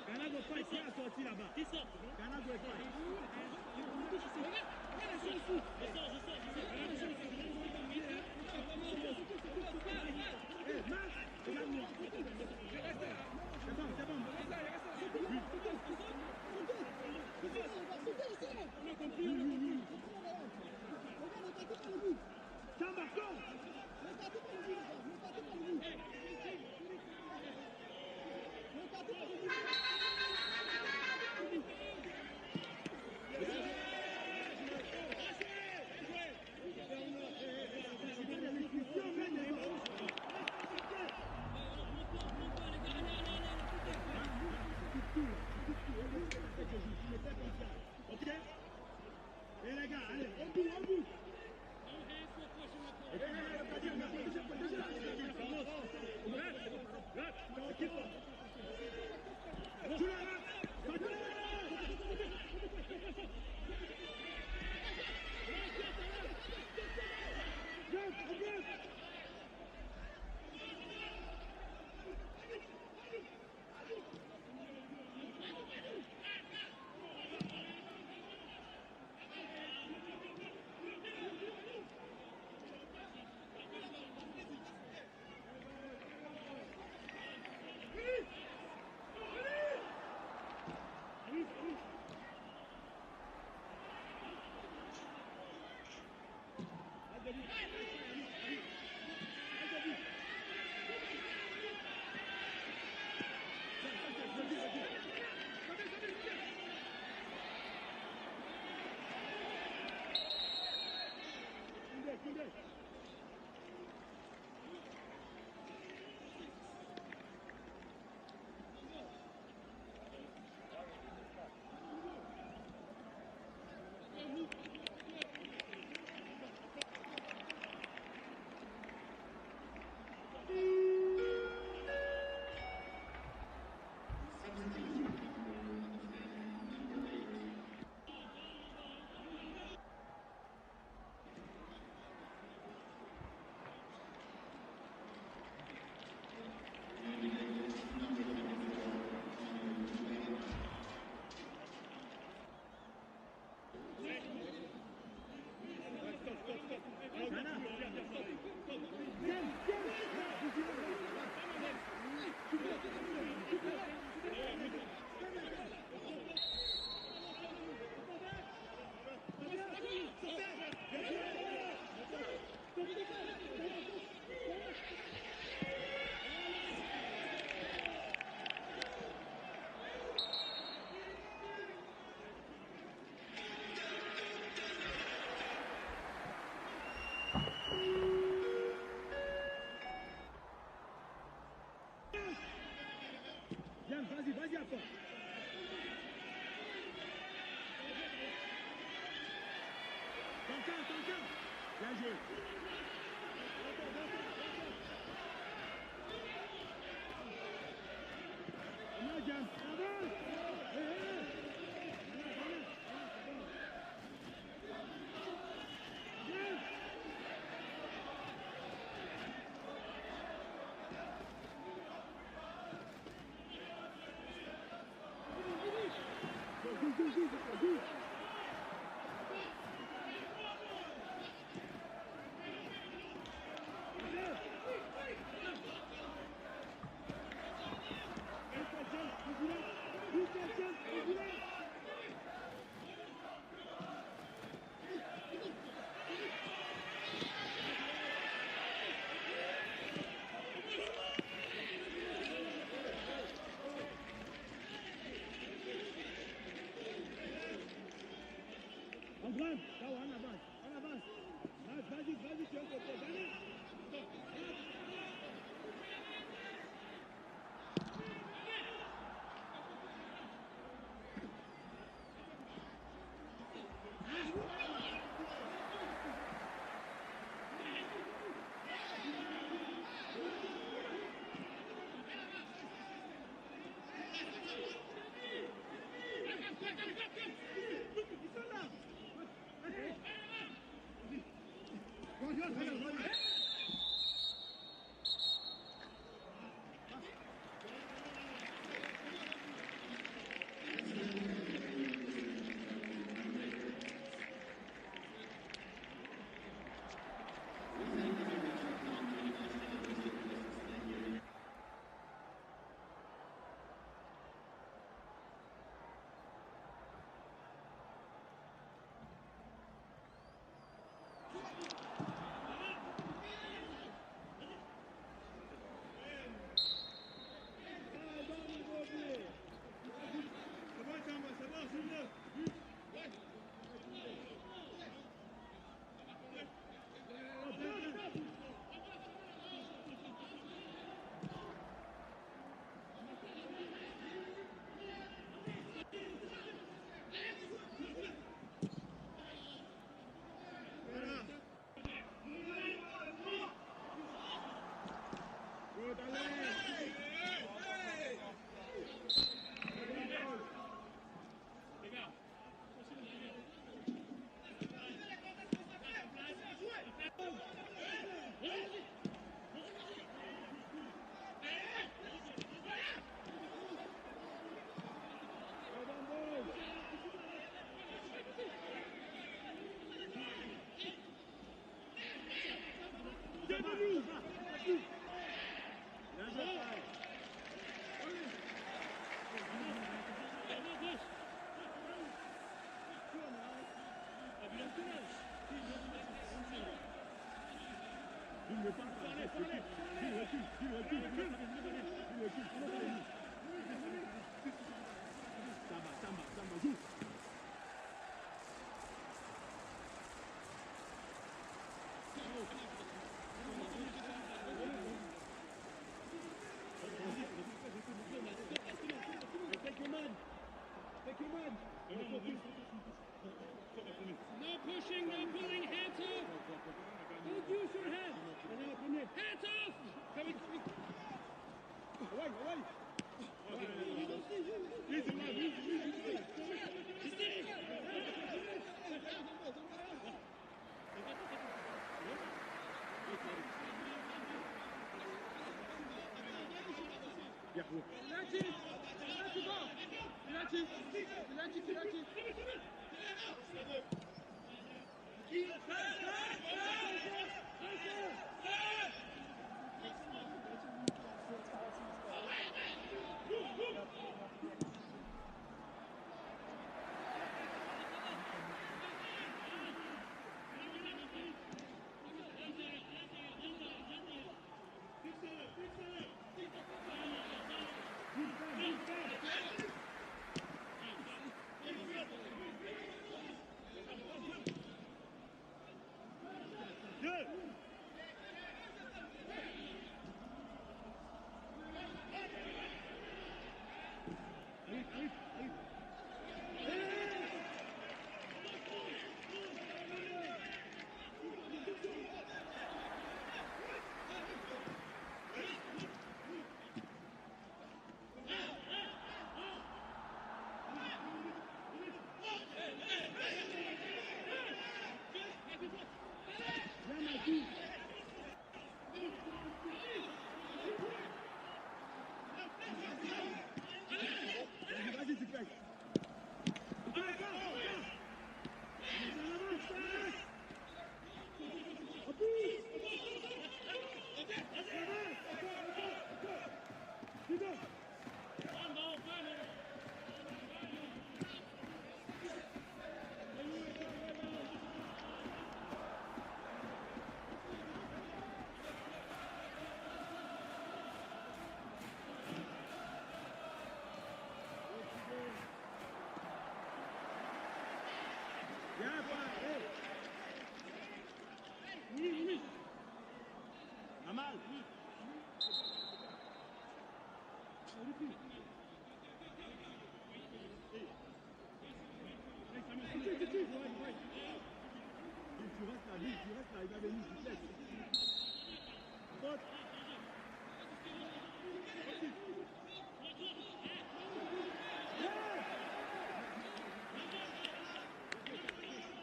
Ghana doit pas essayer à sortir là-bas. Qui sort? Ghana doit pas. C'est bon, c'est bon. Ok? Et les gars, allez, au bout, au bout. Tu la rates. Viens, vas-y, vas-y à fond. T'entends. Bien joué. Comment, James? Avance. Go. Antoine, on avance. Vas-y, tu es côté. No pushing, no pulling, hands off. Don't use your head. Hands off.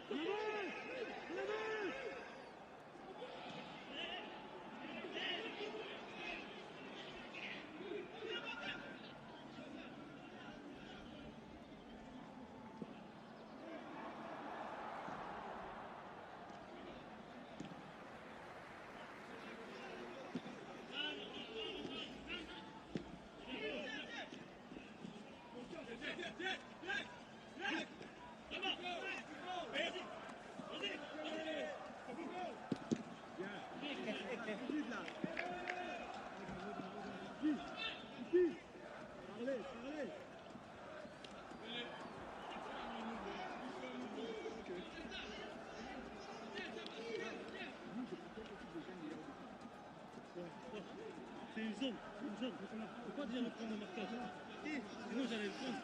Away. C'est une zone. Faut pas déjà le prendre le marquage. Sinon j'allais le prendre.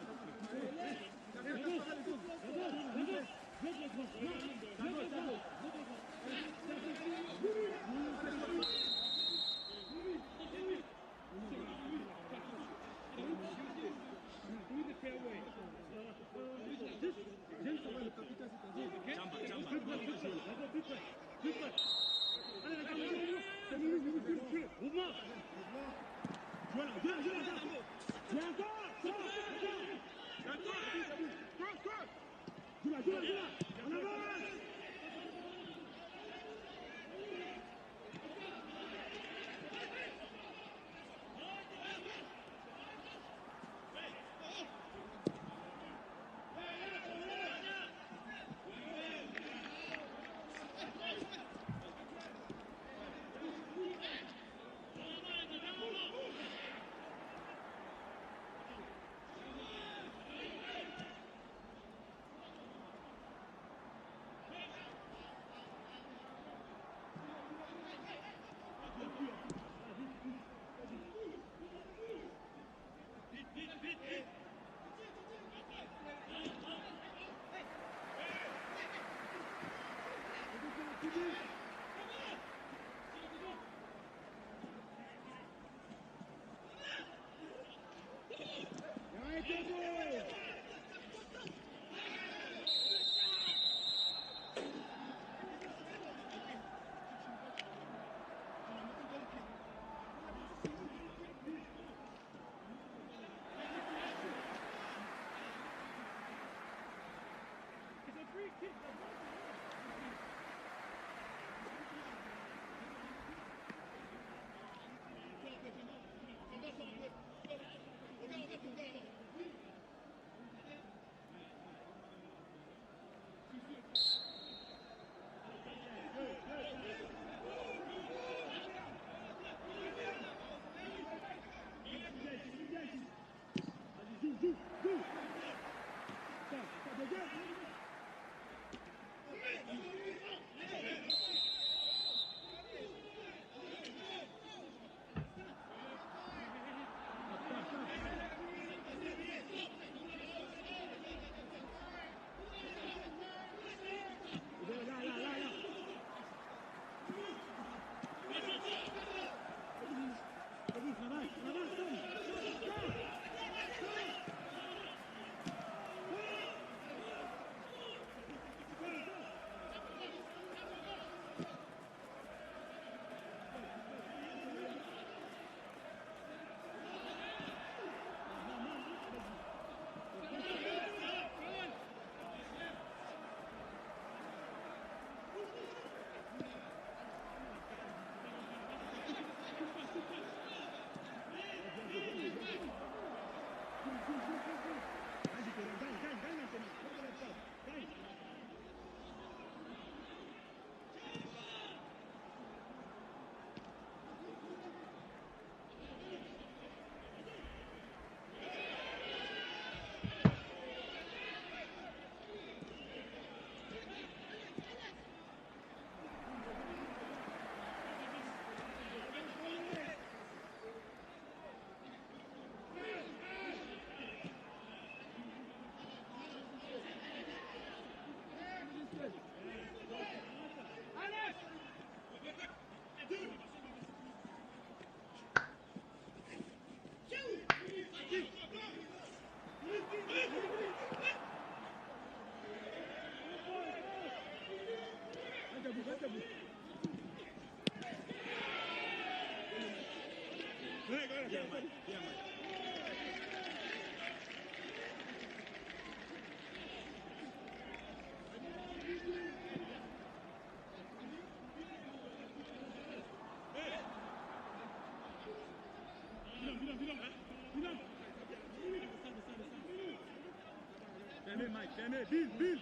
Fermez, Mike, fermez, Bill.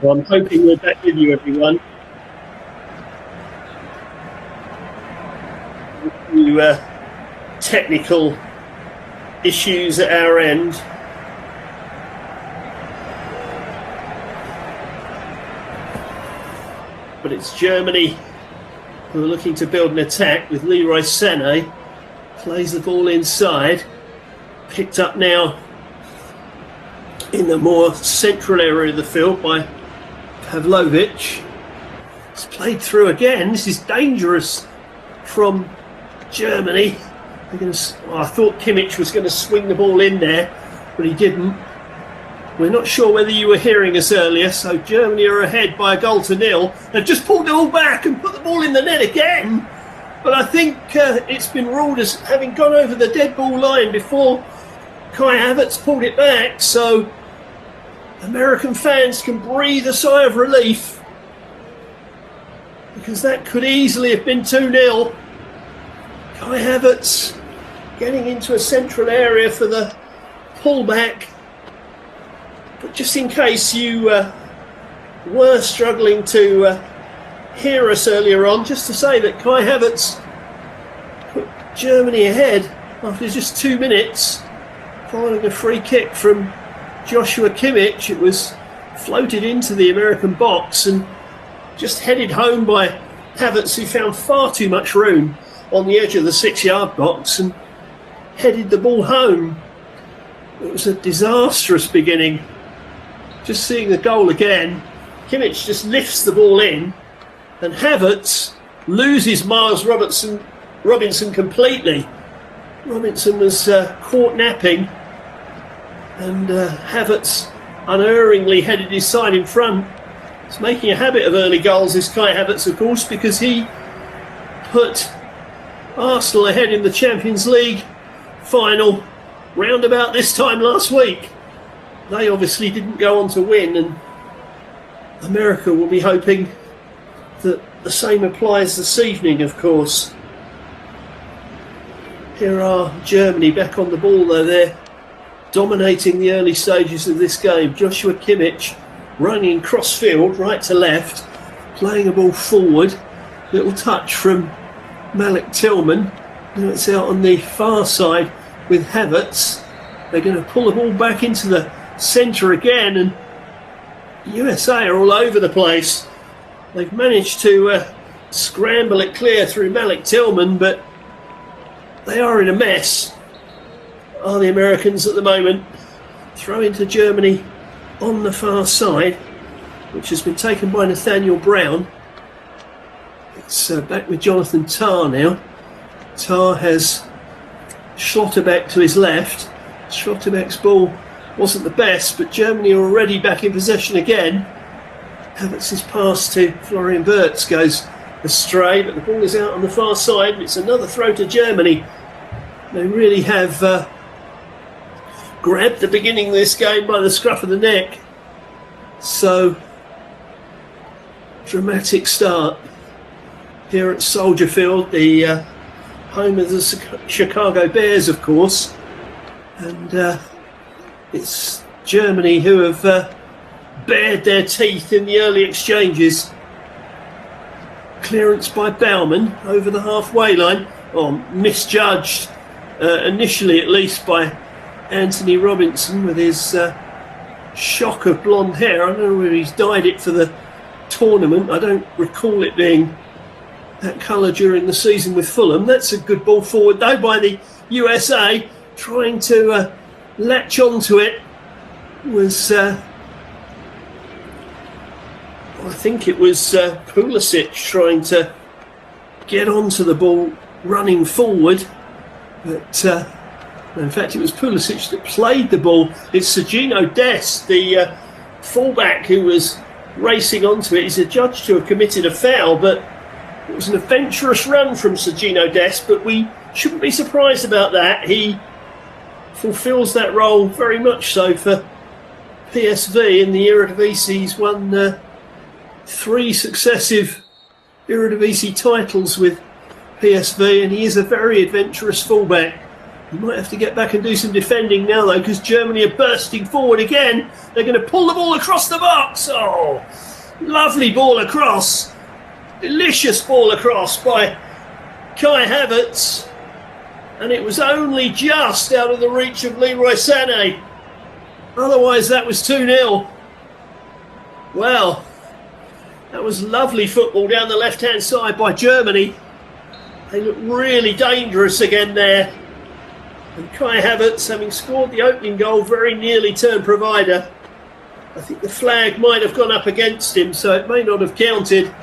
Well, I'm hoping we're back with you, everyone. A few technical issues at our end. But it's Germany who are looking to build an attack with Leroy Sané. Plays the ball inside. Picked up now in the more central area of the field by Pavlovic. It's played through again. This is dangerous from Germany. I thought Kimmich was going to swing the ball in there, but he didn't. We're not sure whether you were hearing us earlier, so Germany are ahead by 1-0. They've just pulled it all back and put the ball in the net again. But I think it's been ruled as having gone over the dead ball line before Kai Havertz pulled it back. So American fans can breathe a sigh of relief, because that could easily have been 2-0. Kai Havertz getting into a central area for the pullback. But just in case you were struggling to hear us earlier on, just to say that Kai Havertz put Germany ahead after just 2 minutes, following a free kick from Joshua Kimmich. It was floated into the American box and just headed home by Havertz, who found far too much room on the edge of the 6-yard box and headed the ball home. It was a disastrous beginning. Just seeing the goal again, Kimmich just lifts the ball in, and Havertz loses Miles Robinson completely. Robinson was caught napping, and Havertz unerringly headed his side in front. He's making a habit of early goals, this Kai Havertz, of course, because he put Arsenal ahead in the Champions League final round about this time last week. They obviously didn't go on to win, and America will be hoping that the same applies this evening, of course. Here are Germany back on the ball, though. They're dominating the early stages of this game. Joshua Kimmich running cross-field, right to left, playing a ball forward. Little touch from Malik Tillman. Now it's out on the far side with Havertz. They're going to pull the ball back into the centre again, and USA are all over the place. They've managed to scramble it clear through Malik Tillman, but they are in a mess, are the Americans at the moment. Throw into Germany on the far side, which has been taken by Nathaniel Brown. It's back with Jonathan Tah now. Tah has Schlotterbeck to his left. Schlotterbeck's ball wasn't the best, but Germany are already back in possession again. Havertz's pass to Florian Wirtz goes astray, but the ball is out on the far side, and it's another throw to Germany. They really have grabbed the beginning of this game by the scruff of the neck. So, dramatic start here at Soldier Field, the home of the Chicago Bears, of course. And it's Germany who have bared their teeth in the early exchanges. Clearance by Baumann over the halfway line. Misjudged, initially at least, by Anthony Robinson with his shock of blonde hair. I don't know whether he's dyed it for the tournament. I don't recall it being that colour during the season with Fulham. That's a good ball forward, though, by the USA. Trying to latch onto it was, I think it was Pulisic trying to get onto the ball running forward. But in fact, it was Pulisic that played the ball. It's Sergino Dest, the fullback, who was racing onto it. He's adjudged to have committed a foul, but it was an adventurous run from Sergino Dest, but we shouldn't be surprised about that. He fulfills that role very much so for PSV in the Eredivisie. He's won 3 successive Eredivisie titles with PSV, and he is a very adventurous fullback. You might have to get back and do some defending now, though, because Germany are bursting forward again. They're going to pull the ball across the box. Oh, lovely ball across. Delicious ball across by Kai Havertz. And it was only just out of the reach of Leroy Sané. Otherwise, that was 2-0. Well, that was lovely football down the left-hand side by Germany. They look really dangerous again there. And Kai Havertz, having scored the opening goal, very nearly turned provider. I think the flag might have gone up against him, so it may not have counted.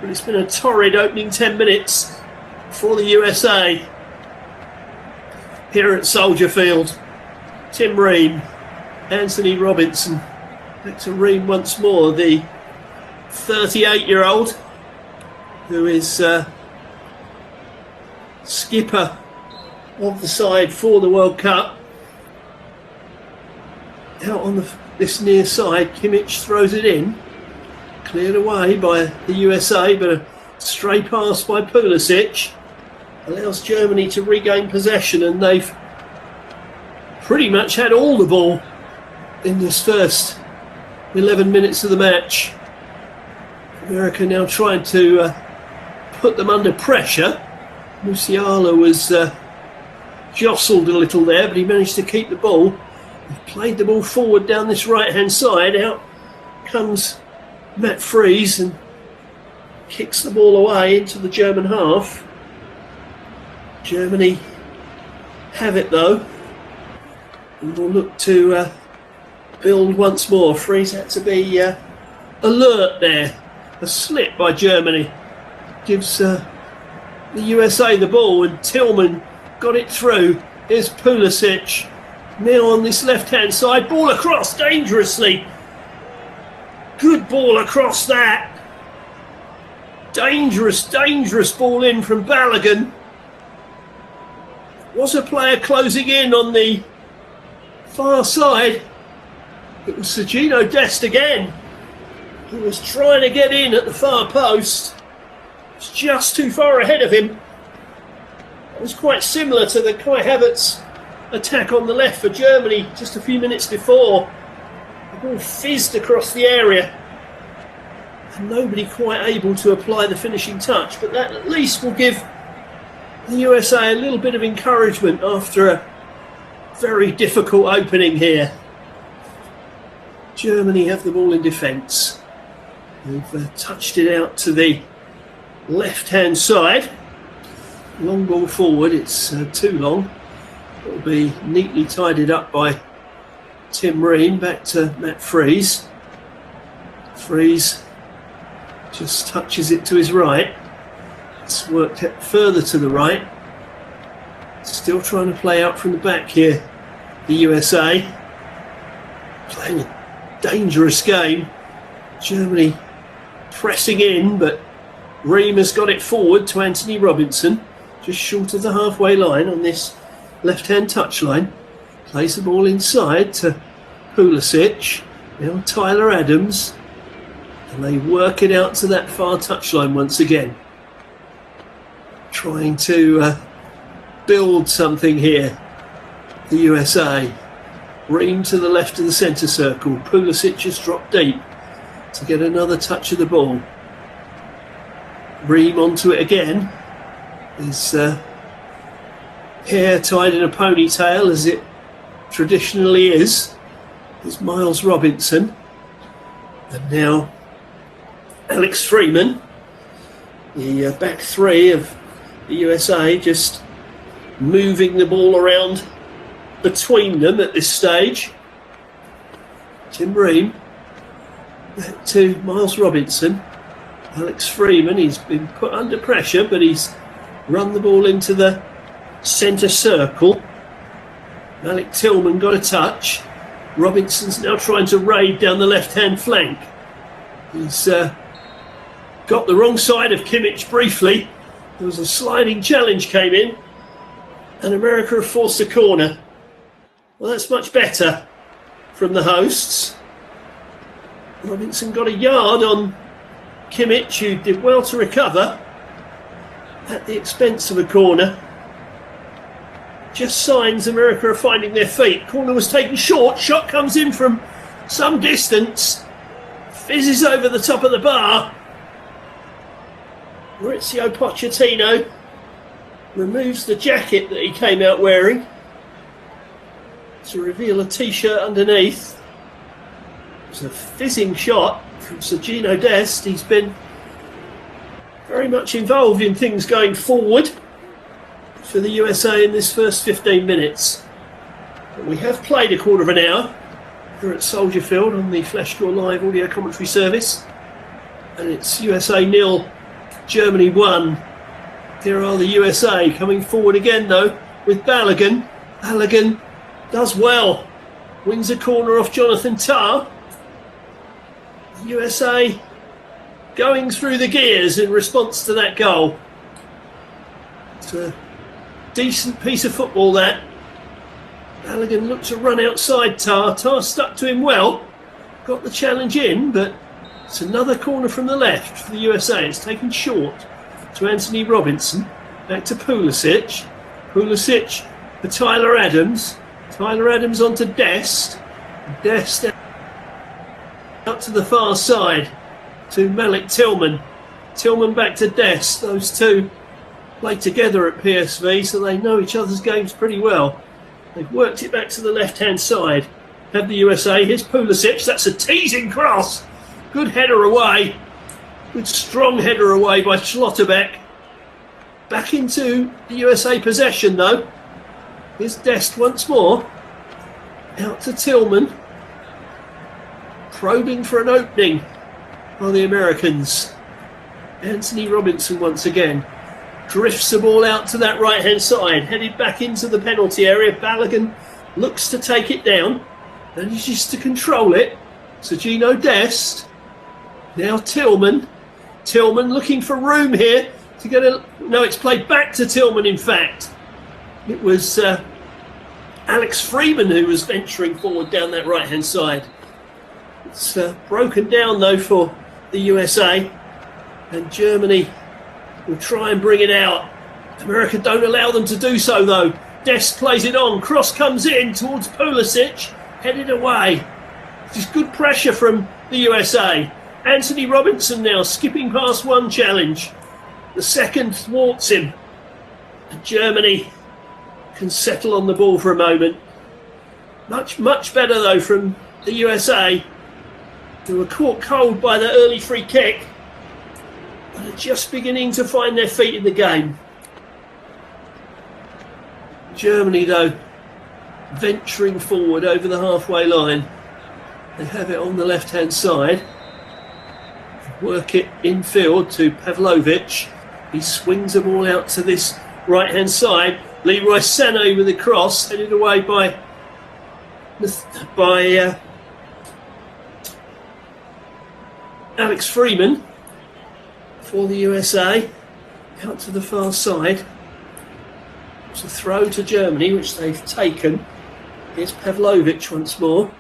But it's been a torrid opening 10 minutes for the USA. Here at Soldier Field, Tim Ream, Anthony Robinson. Back to Ream once more, the 38-year-old who is skipper of the side for the World Cup. Out on this near side, Kimmich throws it in. Cleared away by the USA, but a stray pass by Pulisic allows Germany to regain possession, and they've pretty much had all the ball in this first 11 minutes of the match. America now trying to put them under pressure. Musiala was jostled a little there, but he managed to keep the ball. They've played the ball forward down this right-hand side. Out comes Matt Fries and kicks the ball away into the German half. Germany have it though, and will look to build once more. Fries had to be alert there. A slip by Germany gives the USA the ball, and Tillman got it through. Here's Pulisic now on this left-hand side. Ball across dangerously. Good ball across that. Dangerous ball in from Balogun. Was a player closing in on the far side. It was Sergino Dest again, who was trying to get in at the far post. It's just too far ahead of him. It was quite similar to the Kai Havertz attack on the left for Germany just a few minutes before. The ball fizzed across the area, and nobody quite able to apply the finishing touch, but that at least will give the USA a little bit of encouragement after a very difficult opening here. Germany have the ball in defence. They've touched it out to the left-hand side. Long ball forward, it's too long. It'll be neatly tidied up by Tim Ream. Back to Matt Fries. Fries just touches it to his right. It's worked further to the right. Still trying to play out from the back here, the USA. Playing a dangerous game. Germany pressing in, but Ream has got it forward to Anthony Robinson, just short of the halfway line on this left-hand touchline. Plays the ball inside to Pulisic. Now Tyler Adams. And they work it out to that far touchline once again. Trying to build something here, the USA. Ream to the left of the centre circle. Pulisic has dropped deep to get another touch of the ball. Ream onto it again. His hair tied in a ponytail, as it traditionally is. There's Miles Robinson. And now Alex Freeman, the back three of the USA, just moving the ball around between them at this stage. Tim Ream back to Miles Robinson. Alex Freeman, he's been put under pressure, but he's run the ball into the centre circle. Malik Tillman got a touch. Robinson's now trying to raid down the left-hand flank. He's got the wrong side of Kimmich briefly. There was a sliding challenge came in, and America have forced a corner. Well, that's much better from the hosts. Robinson got a yard on Kimmich, who did well to recover at the expense of a corner. just signs America are finding their feet. Corner was taken short. Shot comes in from some distance. Fizzes over the top of the bar. Maurizio Pochettino removes the jacket that he came out wearing to reveal a t-shirt underneath. It's a fizzing shot from Sergino Dest. He's been very much involved in things going forward for the USA in this first 15 minutes. But we have played a quarter of an hour here at Soldier Field on the FleshScore Live audio commentary service, and it's USA 0, Germany 1. Here are the USA coming forward again though with Balogun. Balogun does well, wins a corner off Jonathan Tah. The USA going through the gears in response to that goal. It's a decent piece of football that. Balogun looked to run outside Tah. Tah stuck to him well, got the challenge in, but it's another corner from the left for the USA. It's taken short to Anthony Robinson, back to Pulisic. Pulisic for Tyler Adams. Tyler Adams onto Dest. Dest out to the far side to Malik Tillman. Tillman back to Dest. Those two play together at PSV, so they know each other's games pretty well. They've worked it back to the left-hand side. Have the USA. Here's Pulisic. That's a teasing cross. Good header away. Good strong header away by Schlotterbeck. Back into the USA possession though. Here's Dest once more. Out to Tillman. Probing for an opening are the Americans. Anthony Robinson once again. Drifts the ball out to that right-hand side. Headed back into the penalty area. Balogun looks to take it down. Manages to control it. Sergino Dest. Now Tillman. Tillman looking for room here to get a... No, it's played back to Tillman in fact. It was Alex Freeman who was venturing forward down that right-hand side. It's broken down though for the USA, and Germany will try and bring it out. America don't allow them to do so though. Dest plays it on. Cross comes in towards Pulisic. Headed away. Just good pressure from the USA. Anthony Robinson now skipping past one challenge. The second thwarts him. And Germany can settle on the ball for a moment. Much better though from the USA, who were caught cold by the early free kick, but are just beginning to find their feet in the game. Germany though, venturing forward over the halfway line. They have it on the left-hand side. Work it infield to Pavlovic. He swings the ball out to this right-hand side. Leroy Sané with a cross, headed away by Alex Freeman for the USA. Out to the far side. It's a throw to Germany, which they've taken. Here's Pavlovic once more,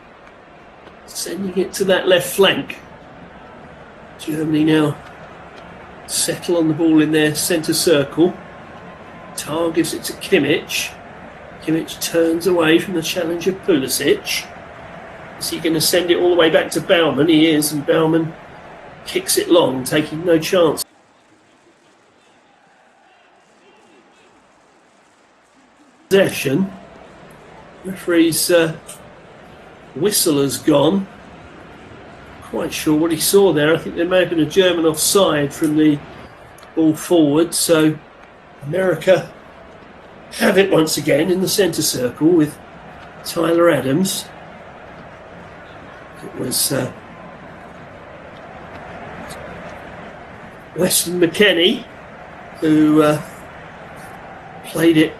sending it to that left flank. Germany now settle on the ball in their centre circle. Tah gives it to Kimmich. Kimmich turns away from the challenge of Pulisic. Is he going to send it all the way back to Baumann? He is, and Baumann kicks it long, taking no chance. Possession. Referee's whistle has gone. Quite sure what he saw there. I think there may have been a German offside from the ball forward, so America have it once again in the centre circle with Tyler Adams. It was Weston McKennie who played it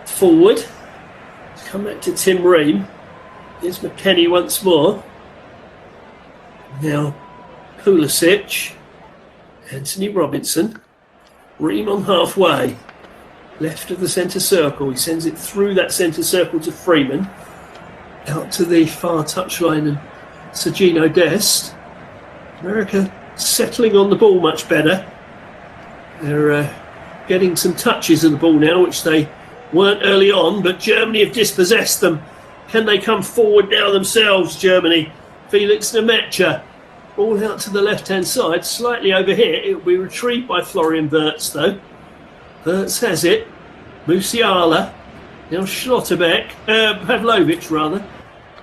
forward. Come back to Tim Ream. Here's McKennie once more. Now Pulisic, Anthony Robinson, Ream on halfway, left of the centre circle. He sends it through that centre circle to Freeman, out to the far touchline and Sergino Dest. America settling on the ball much better. They're getting some touches of the ball now, which they weren't early on, but Germany have dispossessed them. Can they come forward now themselves, Germany? Felix Nemetja, all out to the left-hand side, slightly over here. It will be retrieved by Florian Wirtz, though. Wirtz has it. Musiala. Now Schlotterbeck, Pavlovic rather.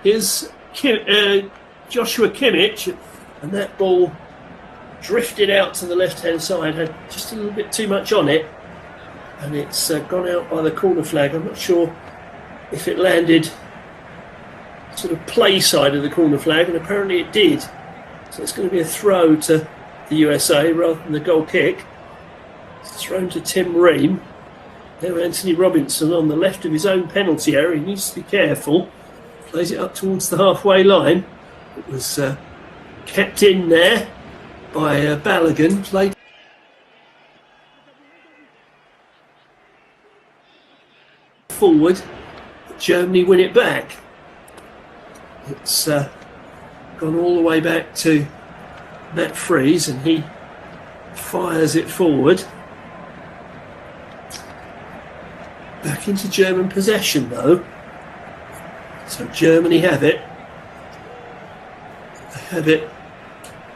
Here's Joshua Kimmich, and that ball drifted out to the left-hand side, had just a little bit too much on it, and it's gone out by the corner flag. I'm not sure if it landed sort of play side of the corner flag, and apparently it did. So it's going to be a throw to the USA rather than the goal kick. It's thrown to Tim Ream. Now Anthony Robinson on the left of his own penalty area. He needs to be careful. Plays it up towards the halfway line. It was kept in there by Balogun. Played forward. Germany win it back. It's gone all the way back to Matt Fries, and he fires it forward. Back into German possession though. So Germany have it. They have it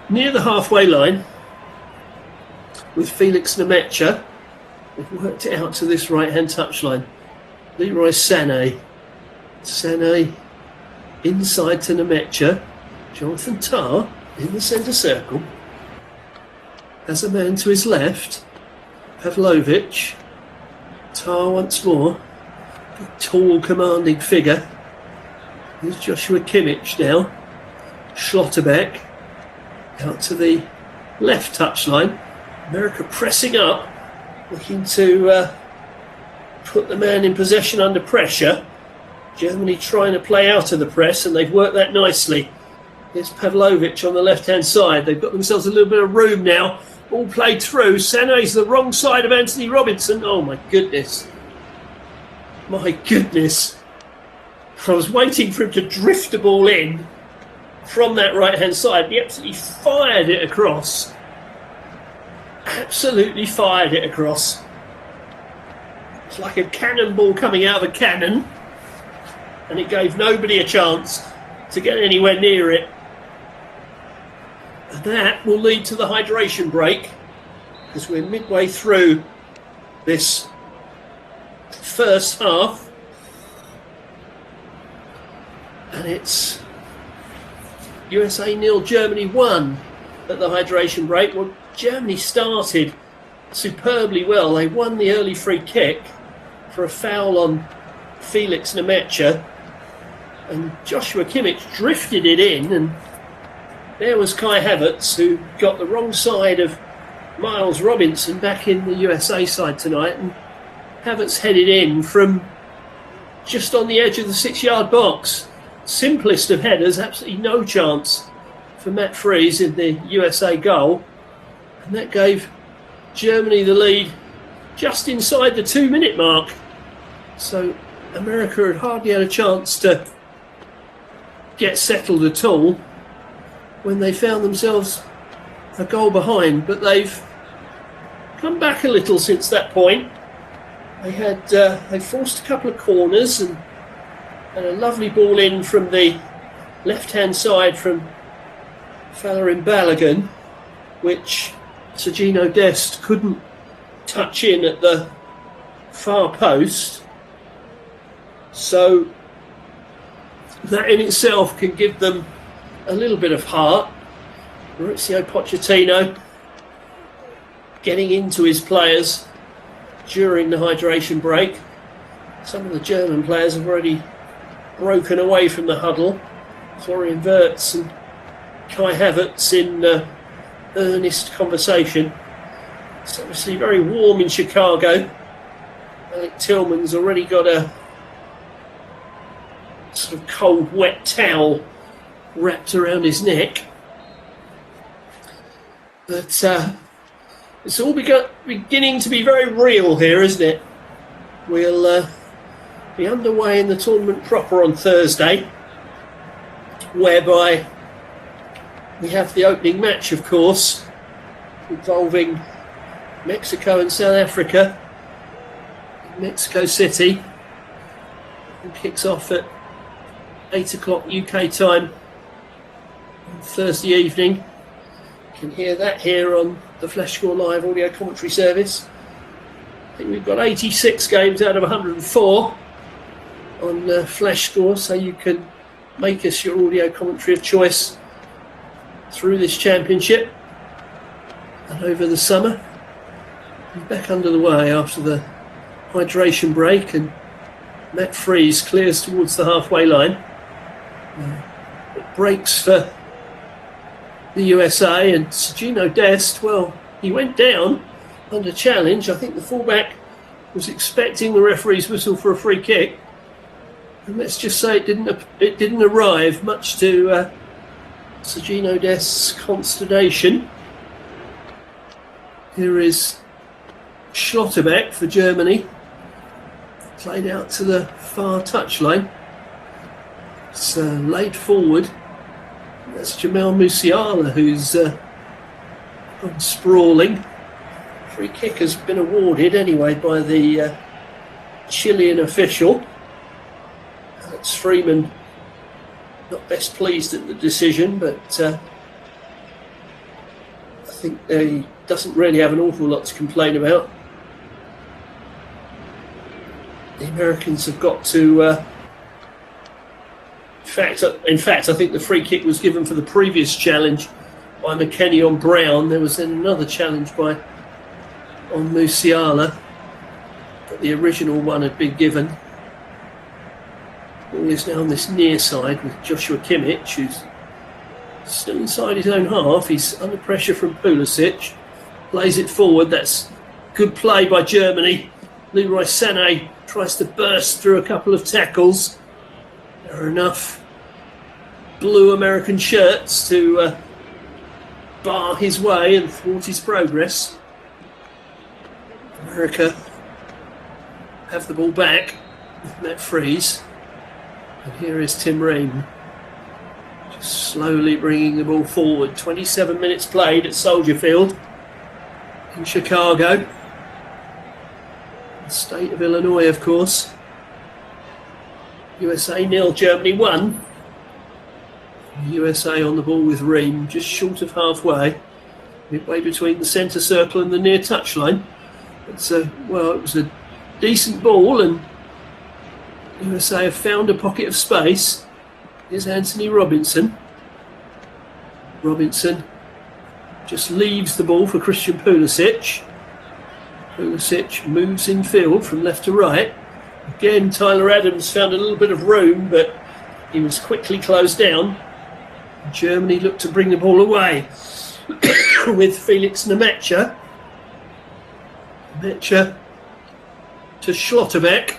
near the halfway line with Felix Nemetja. They've worked it out to this right-hand touchline. Leroy Sané. Sané inside to Nemetja. Jonathan Tah in the centre circle. Has a man to his left. Pavlovic. Tah once more. Big, tall, commanding figure. Here's Joshua Kimmich now. Schlotterbeck out to the left touchline. America pressing up, looking to put the man in possession under pressure. Germany trying to play out of the press, and they've worked that nicely. Here's Pavlovic on the left-hand side. They've got themselves a little bit of room now. All played through. Sané's the wrong side of Anthony Robinson. Oh my goodness. My goodness. I was waiting for him to drift the ball in from that right-hand side. He absolutely fired it across. Absolutely fired it across. It's like a cannonball coming out of a cannon, and it gave nobody a chance to get anywhere near it. And that will lead to the hydration break, because we're midway through this first half, and it's USA 0, Germany 1 at the hydration break. Well, Germany started superbly well. They won the early free kick for a foul on Felix Nemetja, and Joshua Kimmich drifted it in, and there was Kai Havertz, who got the wrong side of Miles Robinson back in the USA side tonight, and Havertz headed in from just on the edge of the 6-yard box. Simplest of headers, absolutely no chance for Matt Fries in the USA goal, and that gave Germany the lead just inside the 2-minute mark. So America had hardly had a chance to get settled at all when they found themselves a goal behind, but they've come back a little since that point. They forced a couple of corners and a lovely ball in from the left-hand side from Falarin Balogun, which Sergino Dest couldn't touch in at the far post. So that in itself can give them a little bit of heart. Mauricio Pochettino getting into his players during the hydration break. Some of the German players have already broken away from the huddle. Florian Wirtz and Kai Havertz in earnest conversation. It's obviously very warm in Chicago. Alec Tillman's already got a sort of cold, wet towel wrapped around his neck. But it's all beginning to be very real here, isn't it? We'll be underway in the tournament proper on Thursday, whereby we have the opening match, of course, involving Mexico and South Africa in Mexico City. It kicks off at 8 o'clock UK time on Thursday evening. You can hear that here on the FleshScore Live audio commentary service. I think we've got 86 games out of 104 on FleshScore, so you can make us your audio commentary of choice through this championship and over the summer. We're back under the way after the hydration break, and Matt Freeze clears towards the halfway line. It breaks for the USA, and Sergino Dest, well, he went down under challenge. I think the fullback was expecting the referee's whistle for a free kick, and let's just say it didn't arrive, much to Sergino Dest's consternation. Here is Schlotterbeck for Germany, played out to the far touchline. It's laid forward. That's Jamal Musiala, who's gone sprawling. Free kick has been awarded anyway by the Chilean official. Alex Freeman not best pleased at the decision, but I think he doesn't really have an awful lot to complain about. The Americans have got to... In fact, I think the free kick was given for the previous challenge by McKennie on Brown. There was then another challenge on Musiala, but the original one had been given. He is now on this near side with Joshua Kimmich, who's still inside his own half. He's under pressure from Pulisic. Plays it forward. That's good play by Germany. Leroy Sané tries to burst through a couple of tackles. There are enough blue American shirts to bar his way and thwart his progress. America have the ball back with Matt Freeze. And here is Tim Ream, just slowly bringing the ball forward. 27 minutes played at Soldier Field in Chicago. The state of Illinois, of course. USA 0, Germany 1. USA on the ball with Ream, just short of halfway, midway between the centre circle and the near touchline. It was a decent ball, and USA have found a pocket of space. Here's Anthony Robinson. Robinson just leaves the ball for Christian Pulisic. Pulisic moves in field from left to right. Again, Tyler Adams found a little bit of room, but he was quickly closed down. Germany looked to bring the ball away with Felix Nemecha. Nemecha to Schlotterbeck.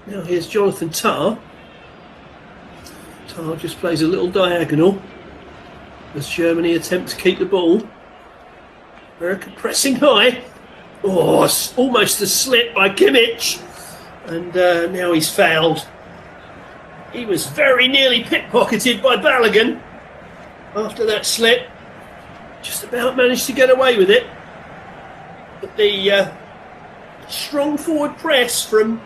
Now here's Jonathan Tah. Tah just plays a little diagonal as Germany attempt to keep the ball. America pressing high. Oh, almost a slip by Kimmich. And now he's fouled. He was very nearly pickpocketed by Balogun after that slip. Just about managed to get away with it. But the strong forward press from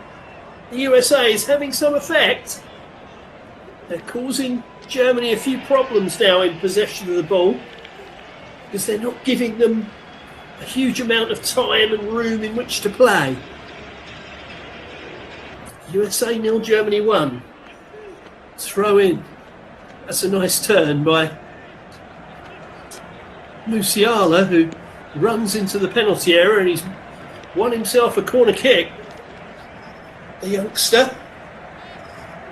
the USA is having some effect. They're causing Germany a few problems now in possession of the ball, because they're not giving them a huge amount of time and room in which to play. USA 0, Germany 1. Throw in. That's a nice turn by Musiala, who runs into the penalty area, and he's won himself a corner kick. The youngster.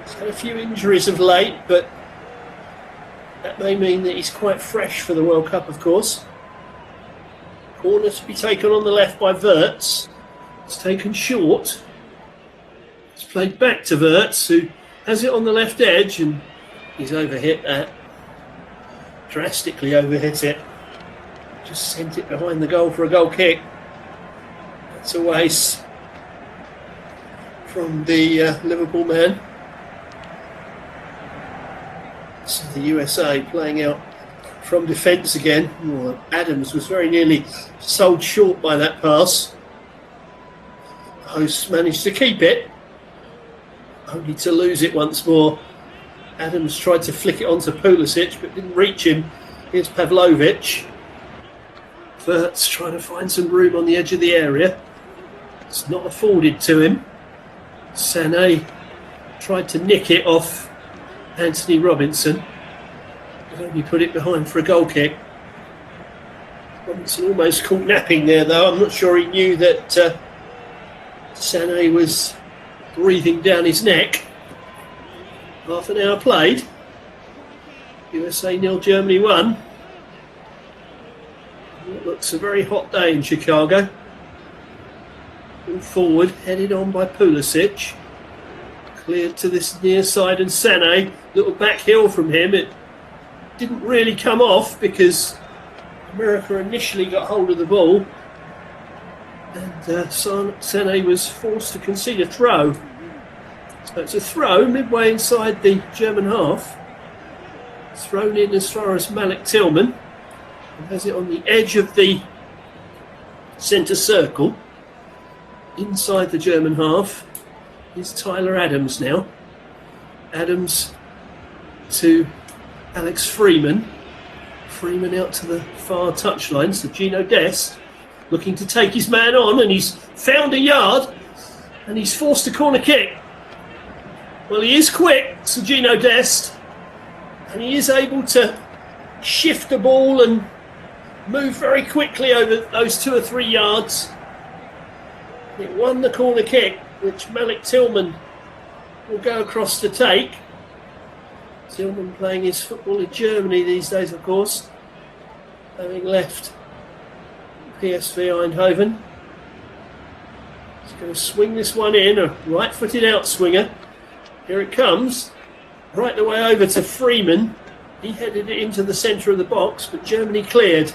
He's had a few injuries of late, but that may mean that he's quite fresh for the World Cup, of course. Corner to be taken on the left by Wirtz. It's taken short. It's played back to Wirtz, who has it on the left edge, and he's overhit that. Drastically overhit it. Just sent it behind the goal for a goal kick. That's a waste from the Liverpool man. So the USA playing out from defence again. Oh, Adams was very nearly sold short by that pass. Hosts managed to keep it, only to lose it once more. Adams tried to flick it onto Pulisic, but didn't reach him. Here's Pavlovic. Verts trying to find some room on the edge of the area. It's not afforded to him. Sané tried to nick it off Anthony Robinson, but only put it behind for a goal kick. Robinson almost caught napping there, though. I'm not sure he knew that Sané was breathing down his neck. Half an hour played. USA 0, Germany 1. It looks a very hot day in Chicago. All forward, headed on by Pulisic. Cleared to this near side, and Sané, little back heel from him. It didn't really come off because America initially got hold of the ball, and Sané was forced to concede a throw. So it's a throw midway inside the German half. Thrown in as far as Malik Tillman. And has it on the edge of the centre circle. Inside the German half is Tyler Adams now. Adams to Alex Freeman. Freeman out to the far touchline. So Gino Dest looking to take his man on, and he's found a yard, and he's forced a corner kick. Well, he is quick, Gino Dest, and he is able to shift the ball and move very quickly over those 2 or 3 yards. It won the corner kick, which Malik Tillman will go across to take. Tillman playing his football in Germany these days, of course, having left PSV Eindhoven. He's going to swing this one in, a right-footed outswinger. Here it comes, right the way over to Freeman. He headed it into the centre of the box, but Germany cleared.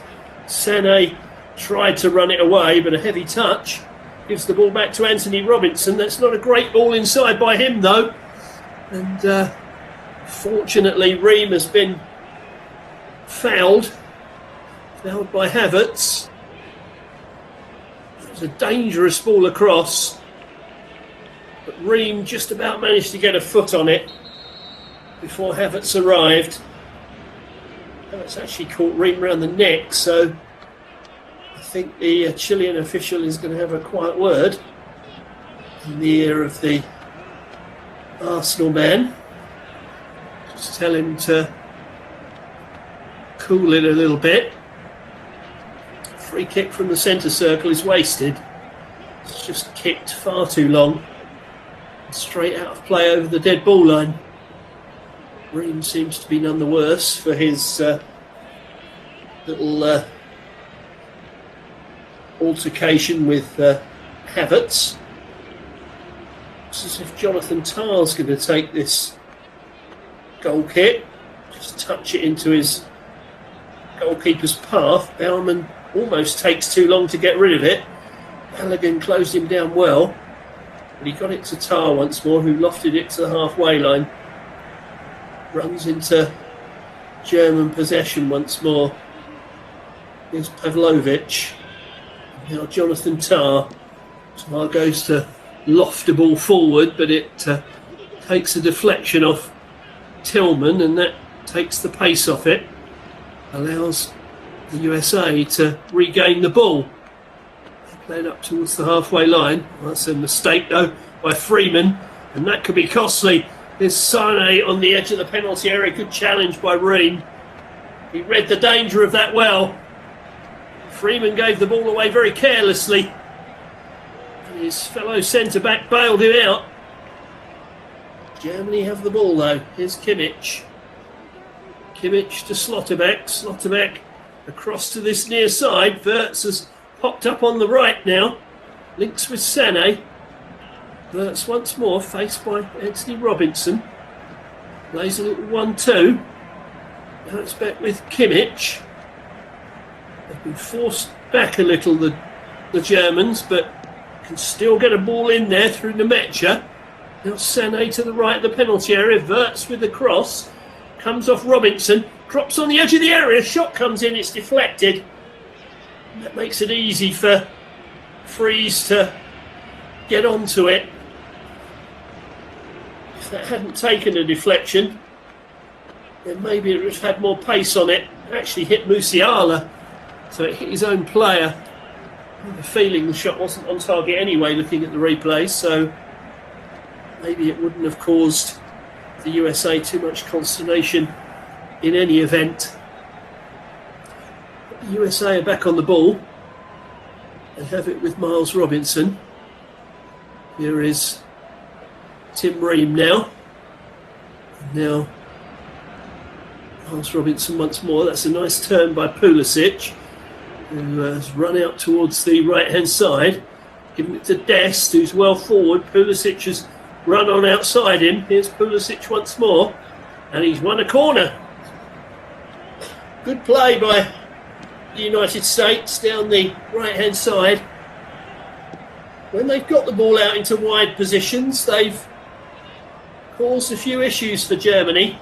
Sané tried to run it away, but a heavy touch gives the ball back to Anthony Robinson. That's not a great ball inside by him, though. And fortunately, Ream has been fouled by Havertz. It was a dangerous ball across, but Ream just about managed to get a foot on it before Havertz arrived. Havertz actually caught Ream around the neck, so I think the Chilean official is going to have a quiet word in the ear of the Arsenal man. Just tell him to cool it a little bit. Free kick from the centre circle is wasted. It's just kicked far too long. Straight out of play over the dead ball line. Ream seems to be none the worse for his little altercation with Havertz. It's as if Jonathan Tah's going to take this goal kick, just touch it into his goalkeeper's path. Baumann almost takes too long to get rid of it. Balogun closed him down well, but he got it to Tah once more, who lofted it to the halfway line. Runs into German possession once more. Here's Pavlovic. Now Jonathan Tah. Tah goes to loft the ball forward, but it takes a deflection off Tillman, and that takes the pace off it. Allows the USA to regain the ball. Playing up towards the halfway line. Well, that's a mistake, though, by Freeman, and that could be costly. There's Sané on the edge of the penalty area. Good challenge by Ream. He read the danger of that well. Freeman gave the ball away very carelessly, and his fellow centre-back bailed him out. Germany have the ball, though. Here's Kimmich. Kimmich to Slotterbeck. Slotterbeck across to this near side. Verts has popped up on the right now. Links with Sané. Verts once more, faced by Anthony Robinson. Plays a little 1-2. Now it's back with Kimmich. They've been forced back a little, the Germans, but can still get a ball in there through Nemecha. Now Sané to the right of the penalty area. Verts with the cross. Comes off Robinson. Drops on the edge of the area. Shot comes in. It's deflected. That makes it easy for Freeze to get onto it. If that hadn't taken a deflection, then maybe it would have had more pace on it. It actually hit Musiala, so it hit his own player. I have a feeling the shot wasn't on target anyway, looking at the replay, so maybe it wouldn't have caused the USA too much consternation in any event. But the USA are back on the ball and have it with Miles Robinson. Here is Tim Ream now. And now Miles Robinson once more. That's a nice turn by Pulisic, who has run out towards the right-hand side, giving it to Dest, who's well forward. Pulisic has run on outside him. Here's Pulisic once more, and he's won a corner. Good play by the United States down the right-hand side. When they've got the ball out into wide positions, they've caused a few issues for Germany.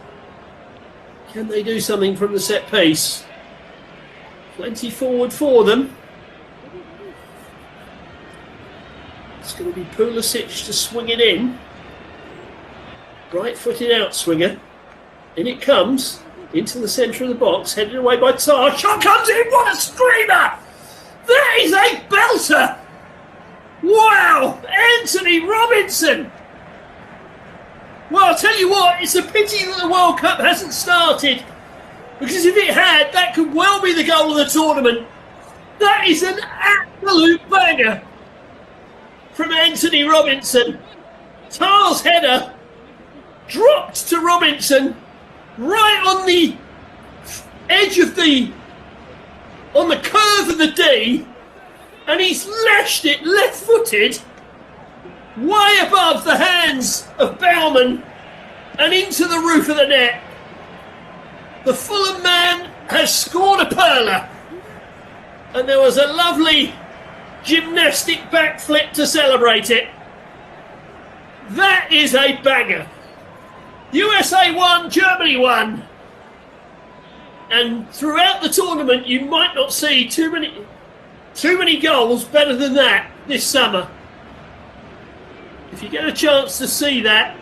Can they do something from the set piece? Plenty forward for them. It's going to be Pulisic to swing it in. Right-footed outswinger. In it comes, into the centre of the box, headed away by Tar. Shot comes in, what a screamer! That is a belter! Wow! Anthony Robinson! Well, I'll tell you what, it's a pity that the World Cup hasn't started, because if it had, that could well be the goal of the tournament. That is an absolute banger from Anthony Robinson. Tar's header dropped to Robinson right on the edge of on the curve of the D, and he's lashed it left-footed way above the hands of Baumann and into the roof of the net. The Fulham man has scored a perler, and there was a lovely gymnastic backflip to celebrate it. That is a banger. USA won, Germany won. And throughout the tournament, you might not see too many goals better than that this summer. If you get a chance to see that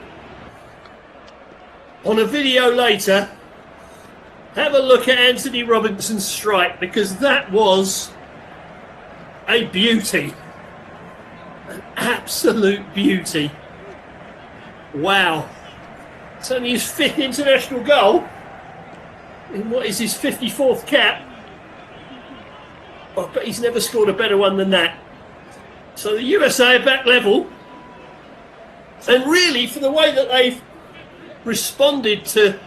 on a video later, have a look at Anthony Robinson's strike, because that was a beauty. An absolute beauty. Wow. It's only his 5th international goal in what is his 54th cap. Oh, but he's never scored a better one than that. So the USA are back level. And really, for the way that they've responded to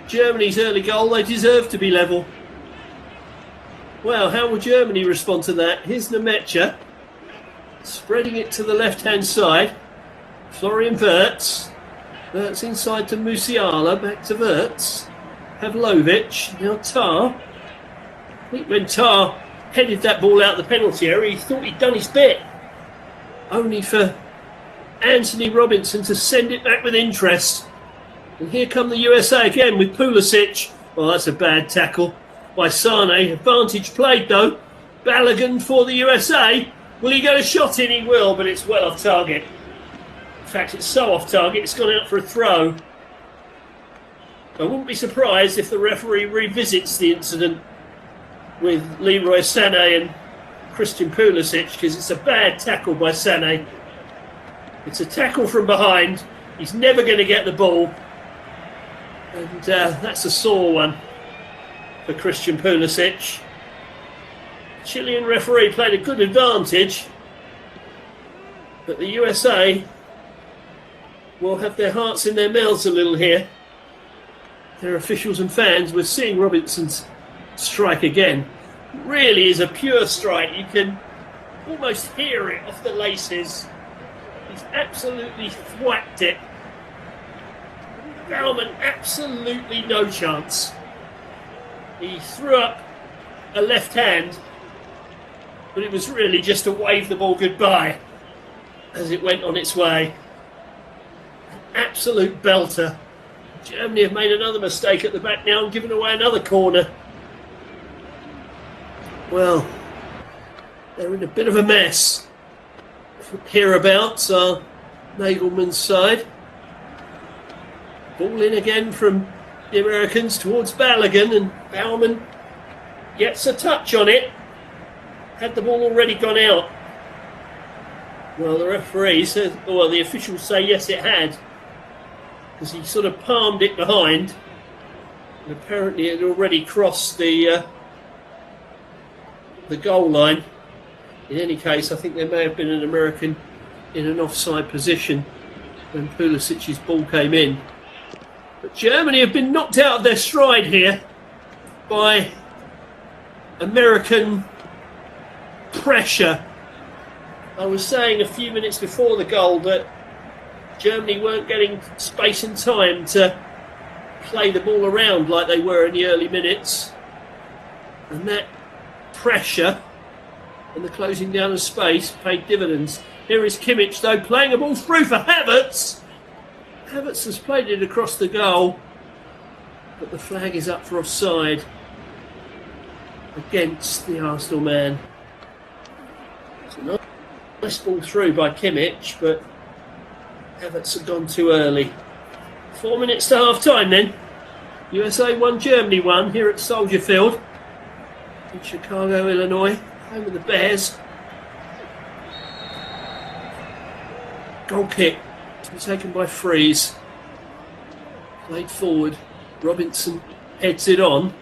Germany's early goal, they deserve to be level. Well, how will Germany respond to that? Here's Nemecha, spreading it to the left-hand side. Florian Wirtz. Wirtz inside to Musiala, back to Wirtz. Pavlovic, now Tar. I think when Tar headed that ball out of the penalty area, he thought he'd done his bit. Only for Anthony Robinson to send it back with interest. And here come the USA again with Pulisic. Well, that's a bad tackle by Sane. Advantage played though. Balogun for the USA. Will he get a shot in? He will, but it's well off target. In fact, it's so off target, it's gone out for a throw. I wouldn't be surprised if the referee revisits the incident with Leroy Sané and Christian Pulisic, because it's a bad tackle by Sané. It's a tackle from behind. He's never going to get the ball. And that's a sore one for Christian Pulisic. Chilean referee played a good advantage, but the USA will have their hearts in their mouths a little here. Their officials and fans, we're seeing Robinson's strike again. It really is a pure strike. You can almost hear it off the laces. He's absolutely thwacked it. Baumann, absolutely no chance. He threw up a left hand, but it was really just to wave the ball goodbye as it went on its way. An absolute belter. Germany have made another mistake at the back now and given away another corner. Well, they're in a bit of a mess. hereabouts are Nagelman's side. Ball in again from the Americans towards Balogun, and Baumann gets a touch on it. Had the ball already gone out? Well, the referee says, or the officials say yes, it had, because he sort of palmed it behind, and apparently it had already crossed the goal line. In any case, I think there may have been an American in an offside position when Pulisic's ball came in. But Germany have been knocked out of their stride here by American pressure. I was saying a few minutes before the goal that Germany weren't getting space and time to play the ball around like they were in the early minutes. And that pressure and the closing down of space paid dividends. Here is Kimmich, though, playing a ball through for Havertz. Havertz has played it across the goal, but the flag is up for offside against the Arsenal man. It's a nice ball through by Kimmich, but Havertz had gone too early. 4 minutes to half time then. USA 1, Germany 1 here at Soldier Field in Chicago, Illinois, home of the Bears. Goal kick to be taken by Freeze. Played forward. Robinson heads it on.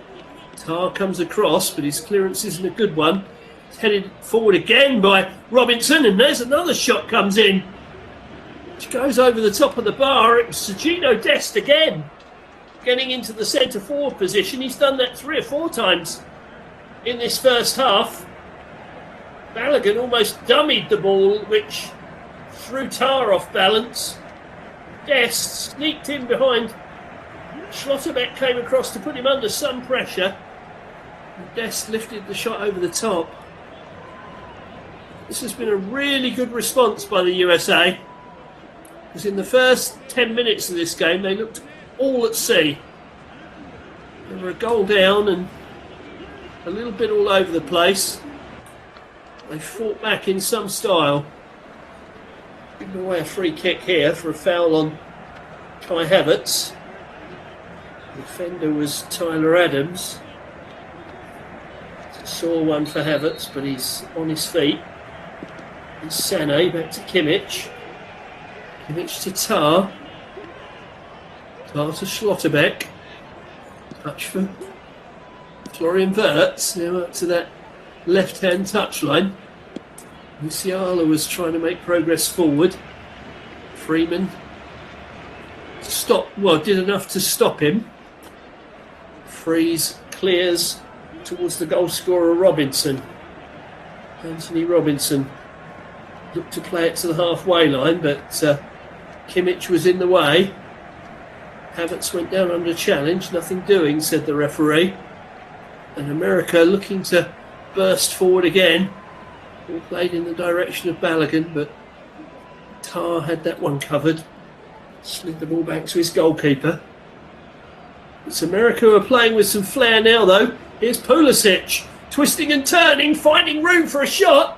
Tarr comes across, but his clearance isn't a good one. It's headed forward again by Robinson, and there's another shot comes in, which goes over the top of the bar. It was Sergino Dest again, getting into the centre forward position. He's done that 3 or 4 times in this first half. Balogun almost dummied the ball, which threw Tarr off balance. Dest sneaked in behind. Schlotterbeck came across to put him under some pressure. And Dest lifted the shot over the top. This has been a really good response by the USA, because in the first 10 minutes of this game they looked all at sea. They were a goal down and a little bit all over the place. They fought back in some style. Giving away a free kick here for a foul on Kai Havertz. The defender was Tyler Adams. It's a sore one for Havertz, but he's on his feet. It's Sané back to Kimmich. Kimmich to Tarr. Tarr to Schlotterbeck. Touch for Florian Wirtz. Now up to that left-hand touchline. Musiala was trying to make progress forward. Freeman did enough to stop him. Freeze clears towards the goal scorer Robinson. Anthony Robinson looked to play it to the halfway line, but Kimmich was in the way. Havertz went down under challenge. Nothing doing, said the referee. And America looking to burst forward again. All played in the direction of Balogun, but Tarr had that one covered. Slid the ball back to his goalkeeper. It's America who are playing with some flair now, though. Here's Pulisic, twisting and turning, finding room for a shot,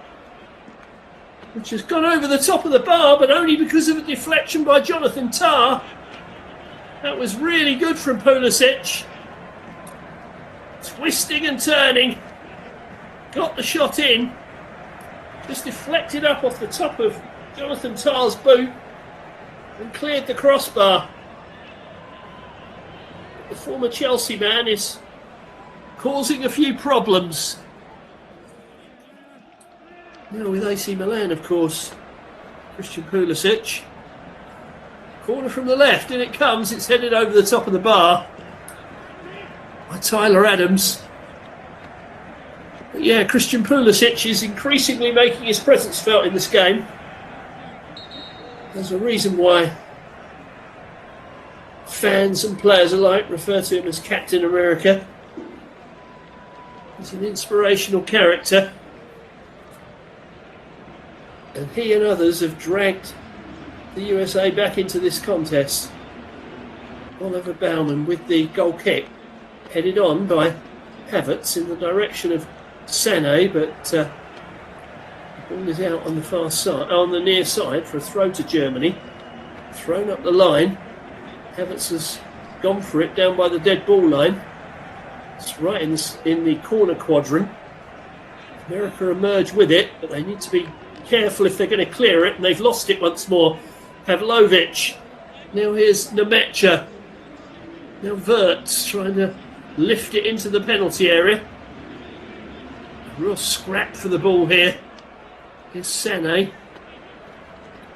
which has gone over the top of the bar, but only because of a deflection by Jonathan Tarr. That was really good from Pulisic. Twisting and turning. Got the shot in. Just deflected up off the top of Jonathan Tarr's boot and cleared the crossbar. The former Chelsea man is causing a few problems. Now with AC Milan, of course, Christian Pulisic. Corner from the left, in it comes. It's headed over the top of the bar by Tyler Adams. But yeah, Christian Pulisic is increasingly making his presence felt in this game. There's a reason why fans and players alike refer to him as Captain America. He's an inspirational character, and he and others have dragged the USA back into this contest. Oliver Baumann with the goal kick, headed on by Havertz in the direction of Sané, but Ball is out on the far side, on the near side for a throw to Germany. Thrown up the line. Havertz has gone for it down by the dead ball line. It's right in the corner quadrant. America emerge with it, but they need to be careful if they're going to clear it, and they've lost it once more. Pavlovic. Now here's Nemecha. Now Wirtz trying to lift it into the penalty area. A real scrap for the ball here. Here's Sané.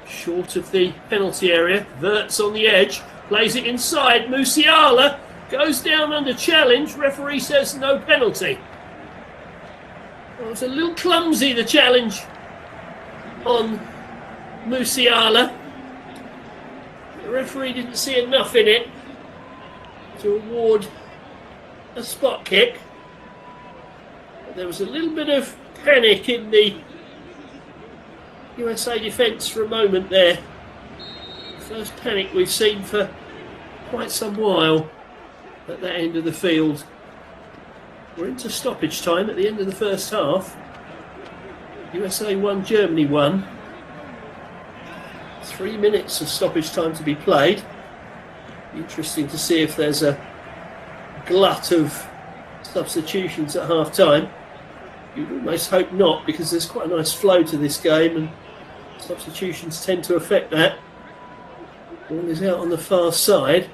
Short of the penalty area. Wirtz on the edge. Plays it inside. Musiala goes down under challenge. Referee says no penalty. Well, it was a little clumsy, the challenge on Musiala. The referee didn't see enough in it to award a spot kick. But there was a little bit of panic in the USA defence for a moment there. First panic we've seen for quite some while at that end of the field. We're into stoppage time at the end of the first half. USA 1, Germany 1. 3 minutes of stoppage time to be played. Interesting to see if there's a glut of substitutions at half time. You'd almost hope not, because there's quite a nice flow to this game and substitutions tend to affect that. Ball is out on the far side.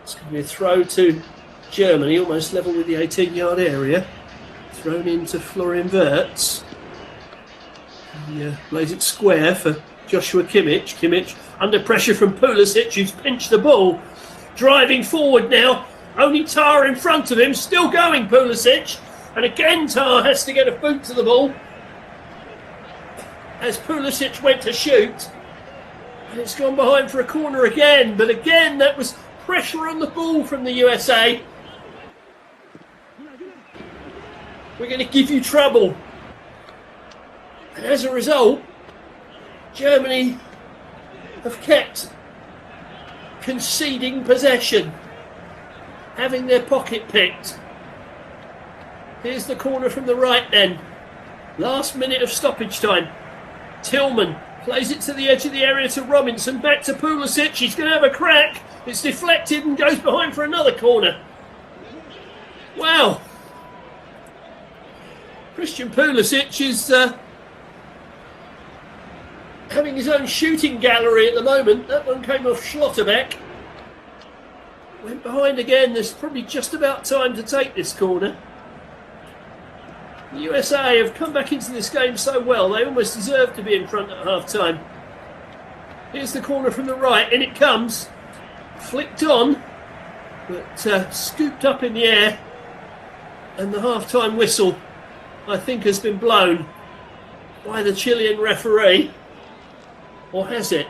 It's going to be a throw to Germany, almost level with the 18-yard area. Thrown into Florian Wirtz. He plays it square for Joshua Kimmich. Kimmich under pressure from Pulisic, who's pinched the ball. Driving forward now. Only Tar in front of him. Still going, Pulisic. And again, Tar has to get a boot to the ball as Pulisic went to shoot. And it's gone behind for a corner again. But again, that was pressure on the ball from the USA. We're going to give you trouble. And as a result, Germany have kept conceding possession, having their pocket picked. Here's the corner from the right then. Last minute of stoppage time. Tillman plays it to the edge of the area to Robinson. Back to Pulisic. He's going to have a crack. It's deflected and goes behind for another corner. Wow. Christian Pulisic is having his own shooting gallery at the moment. That one came off Schlotterbeck. Went behind again. There's probably just about time to take this corner. The USA have come back into this game so well. They almost deserve to be in front at half-time. Here's the corner from the right. In it comes. Flicked on. But scooped up in the air. And the half-time whistle, I think, has been blown by the Chilean referee. Or has it?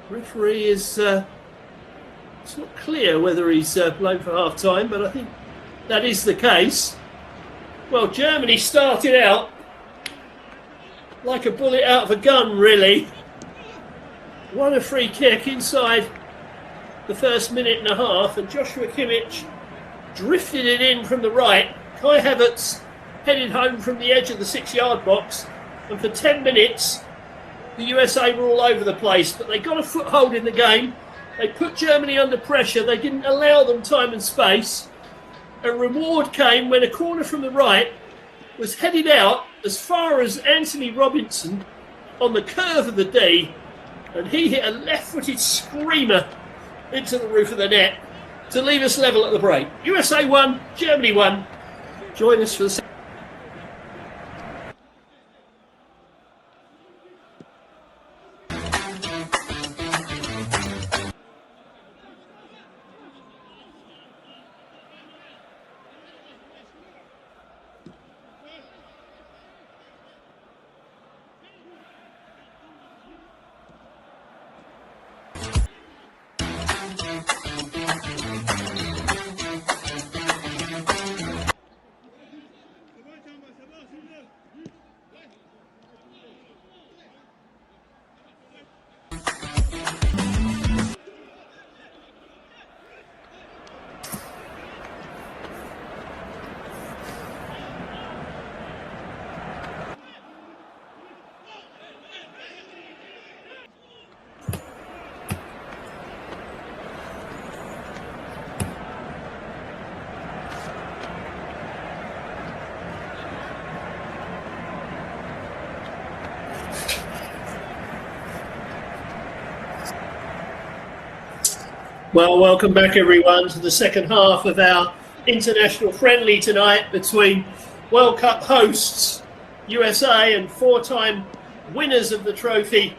Referee is... it's not clear whether he's blown for half-time, but I think that is the case. Well, Germany started out like a bullet out of a gun, really. Won a free kick inside the first minute and a half, and Joshua Kimmich drifted it in from the right. Kai Havertz headed home from the edge of the 6-yard box, and for 10 minutes the USA were all over the place, but they got a foothold in the game. They put Germany under pressure. They didn't allow them time and space. A reward came when a corner from the right was headed out as far as Anthony Robinson on the curve of the D, and he hit a left-footed screamer into the roof of the net to leave us level at the break. USA 1, Germany 1. Join us for the second. Well, welcome back everyone to the second half of our international friendly tonight between World Cup hosts USA and four-time winners of the trophy,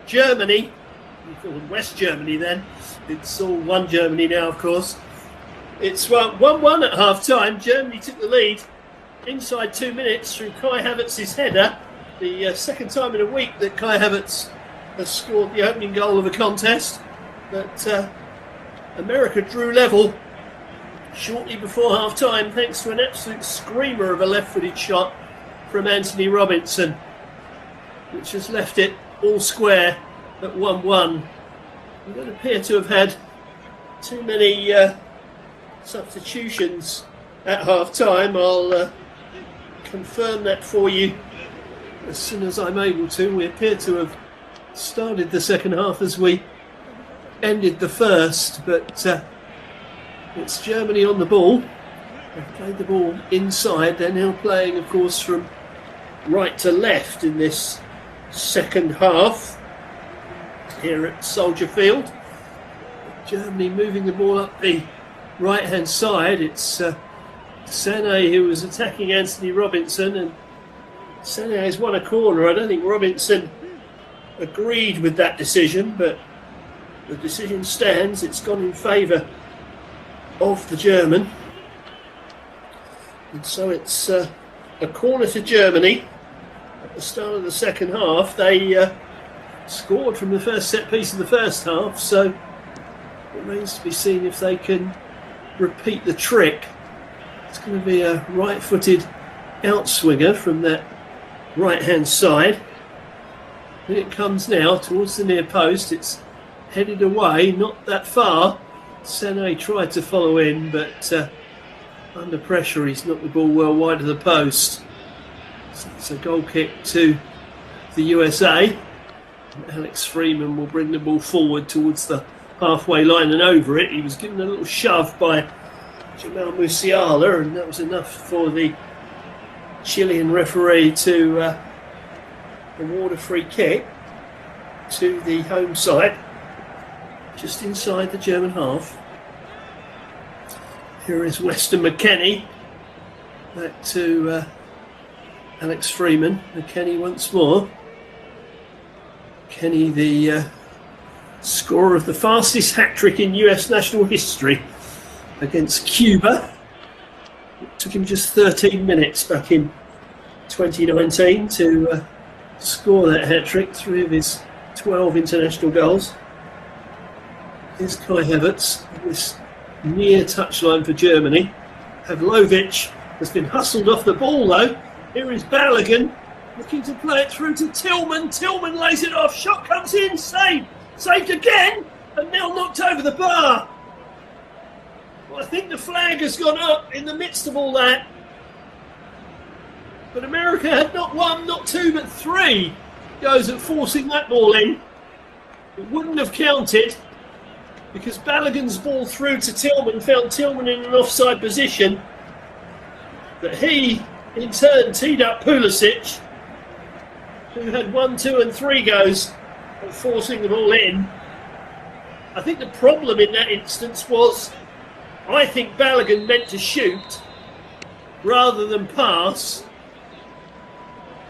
Germany. We call them West Germany then. It's all one Germany now, of course. It's 1-1 at half-time. Germany took the lead inside 2 minutes through Kai Havertz's header. The second time in a week that Kai Havertz has scored the opening goal of a contest. But America drew level shortly before half-time thanks to an absolute screamer of a left-footed shot from Anthony Robinson, which has left it all square at 1-1. We don't appear to have had too many substitutions at half-time. I'll confirm that for you as soon as I'm able to. We appear to have started the second half as we ended the first, but it's Germany on the ball. They've played the ball inside. They're now playing, of course, from right to left in this second half here at Soldier Field. Germany moving the ball up the right-hand side. It's Sané who was attacking Anthony Robinson, and Sané has won a corner. I don't think Robinson agreed with that decision, but the decision stands. It's gone in favour of the German. And so it's a corner to Germany at the start of the second half. They scored from the first set piece of the first half, so it remains to be seen if they can repeat the trick. It's going to be a right-footed outswinger from that right-hand side. And it comes now towards the near post. It's headed away, not that far. Sané tried to follow in, but under pressure he's knocked the ball well wide of the post. So it's a goal kick to the USA. And Alex Freeman will bring the ball forward towards the halfway line and over it. He was given a little shove by Jamal Musiala, and that was enough for the Chilean referee to award a free kick to the home side, just inside the German half. Here is Weston McKennie, back to Alex Freeman. McKennie once more. McKennie, the scorer of the fastest hat-trick in US national history against Cuba. It took him just 13 minutes back in 2019 to score that hat-trick, 3 of his 12 international goals. Here's Kai Havertz, this near touchline for Germany. Havlovic has been hustled off the ball though. Here is Balogun looking to play it through to Tillman. Tillman lays it off, shot comes in, saved again, and now knocked over the bar. Well, I think the flag has gone up in the midst of all that. But America had not 1, not 2, but 3 goes at forcing that ball in. It wouldn't have counted because Balogun's ball through to Tillman found Tillman in an offside position. But he, in turn, teed up Pulisic, who had 1, 2 and 3 goes at forcing the ball in. I think the problem in that instance was, I think Balogun meant to shoot rather than pass,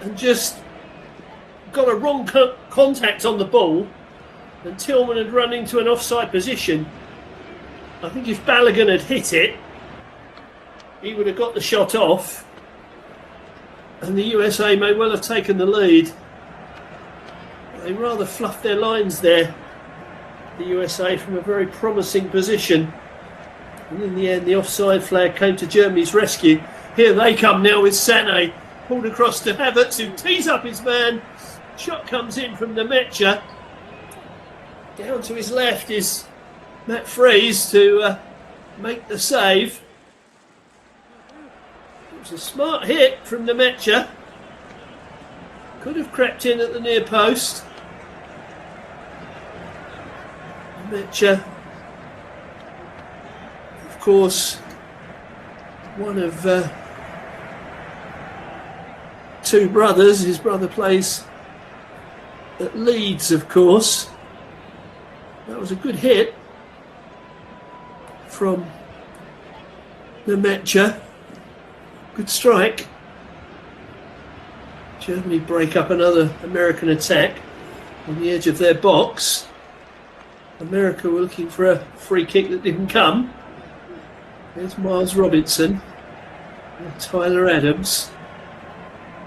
and just got a wrong contact on the ball, and Tillman had run into an offside position. I think if Balogun had hit it, he would have got the shot off, and the USA may well have taken the lead. They rather fluffed their lines there, the USA, from a very promising position. And in the end, the offside flag came to Germany's rescue. Here they come now with Sané, pulled across to Havertz, who tees up his man. Shot comes in from Nemecha. Down to his left is Matt Freese to make the save. It was a smart hit from Nemecha. Could have crept in at the near post. Nemecha, of course, one of 2 brothers. His brother plays at Leeds, of course. That was a good hit from Nemetcha. Good strike. Germany break up another American attack on the edge of their box. America were looking for a free kick that didn't come. There's Miles Robinson. And Tyler Adams.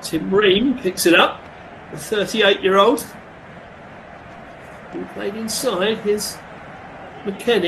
Tim Ream picks it up. The 38-year-old. Who played inside. Here's McKennie.